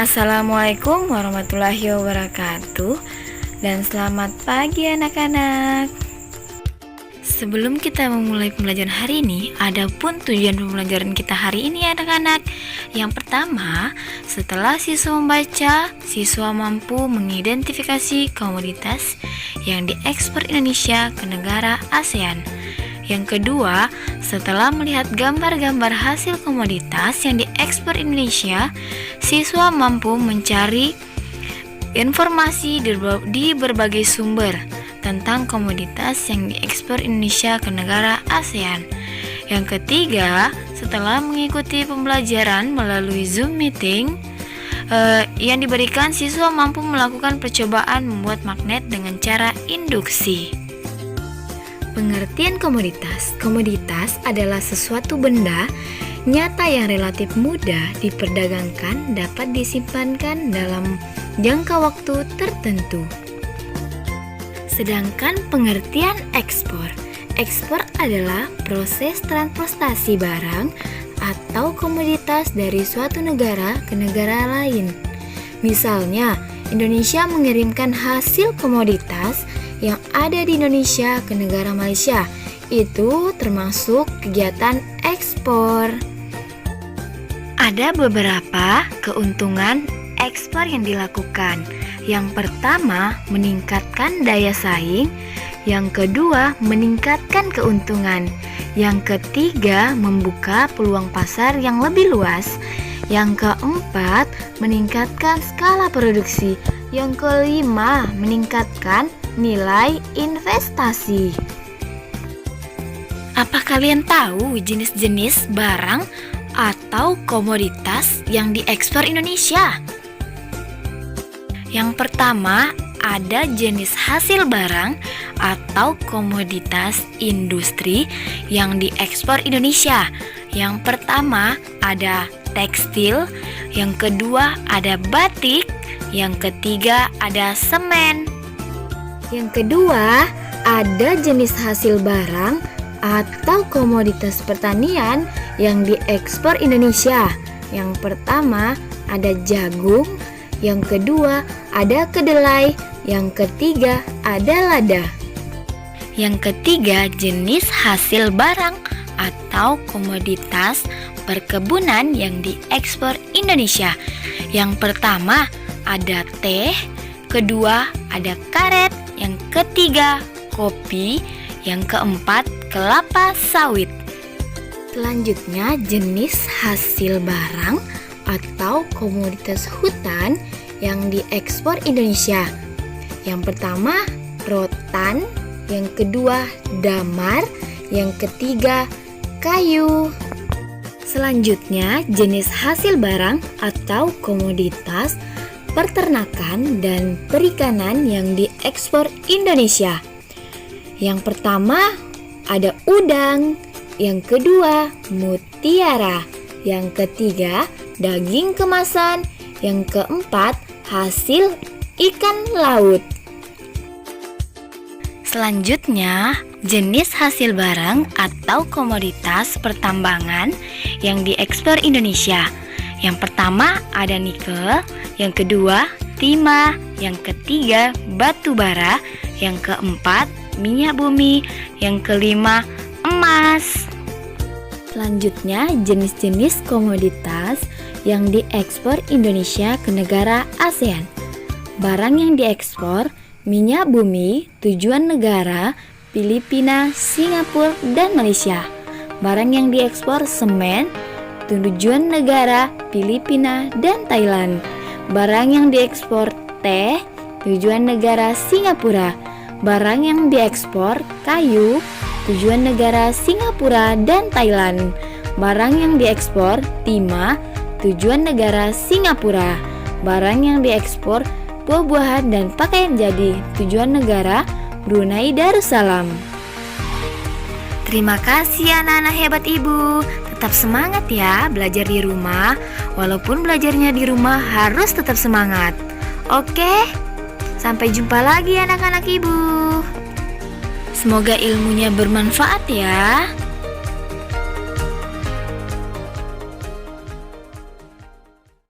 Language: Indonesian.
Assalamualaikum warahmatullahi wabarakatuh. Dan selamat pagi anak-anak. Sebelum kita memulai pembelajaran hari ini, adapun tujuan pembelajaran kita hari ini anak-anak. Yang pertama, setelah siswa membaca, siswa mampu mengidentifikasi komoditas yang diekspor Indonesia ke negara ASEAN. Yang kedua, setelah melihat gambar-gambar hasil komoditas yang diekspor Indonesia, siswa mampu mencari informasi di berbagai sumber tentang komoditas yang diekspor Indonesia ke negara ASEAN. Yang ketiga, setelah mengikuti pembelajaran melalui Zoom meeting yang diberikan, siswa mampu melakukan percobaan membuat magnet dengan cara induksi. Pengertian komoditas. Komoditas adalah sesuatu benda nyata yang relatif mudah diperdagangkan, dapat disimpankan dalam jangka waktu tertentu. Sedangkan pengertian ekspor. Ekspor adalah proses transportasi barang atau komoditas dari suatu negara ke negara lain. Misalnya, Indonesia mengirimkan hasil komoditas yang ada di Indonesia ke negara Malaysia. Itu termasuk kegiatan ekspor. Ada beberapa keuntungan ekspor yang dilakukan. Yang pertama, meningkatkan daya saing. Yang kedua, meningkatkan keuntungan. Yang ketiga, membuka peluang pasar yang lebih luas. Yang keempat, meningkatkan skala produksi. Yang kelima, meningkatkan nilai investasi. Apa kalian tahu jenis-jenis barang atau komoditas yang diekspor Indonesia? Yang pertama, ada jenis hasil barang atau komoditas industri yang diekspor Indonesia. Yang pertama ada tekstil, yang kedua ada batik, yang ketiga ada semen. Yang kedua, ada jenis hasil barang atau komoditas pertanian yang diekspor Indonesia. Yang pertama ada jagung, yang kedua ada kedelai, yang ketiga ada lada. Yang ketiga, jenis hasil barang atau komoditas perkebunan yang diekspor Indonesia. Yang pertama ada teh, kedua ada karet, yang ketiga kopi, yang keempat kelapa sawit. Selanjutnya, jenis hasil barang atau komoditas hutan yang diekspor Indonesia. Yang pertama rotan, yang kedua damar, yang ketiga kayu. Selanjutnya, jenis hasil barang atau komoditas peternakan dan perikanan yang diekspor Indonesia. Yang pertama ada udang, yang kedua mutiara, yang ketiga daging kemasan, yang keempat hasil ikan laut. Selanjutnya, jenis hasil barang atau komoditas pertambangan yang diekspor Indonesia. Yang pertama ada nikel, yang kedua timah, yang ketiga batu bara, yang keempat minyak bumi, yang kelima emas. Selanjutnya, jenis-jenis komoditas yang diekspor Indonesia ke negara ASEAN. Barang yang diekspor minyak bumi, tujuan negara Filipina, Singapura, dan Malaysia. Barang yang diekspor semen, tujuan negara Filipina dan Thailand. Barang yang diekspor teh, tujuan negara Singapura. Barang yang diekspor kayu, tujuan negara Singapura dan Thailand. Barang yang diekspor timah, tujuan negara Singapura. Barang yang diekspor buah-buahan dan pakaian jadi, tujuan negara Brunei Darussalam. Terima kasih anak-anak hebat ibu. Tetap semangat ya belajar di rumah. Walaupun belajarnya di rumah harus tetap semangat. Oke? Sampai jumpa lagi anak-anak ibu. Semoga ilmunya bermanfaat ya.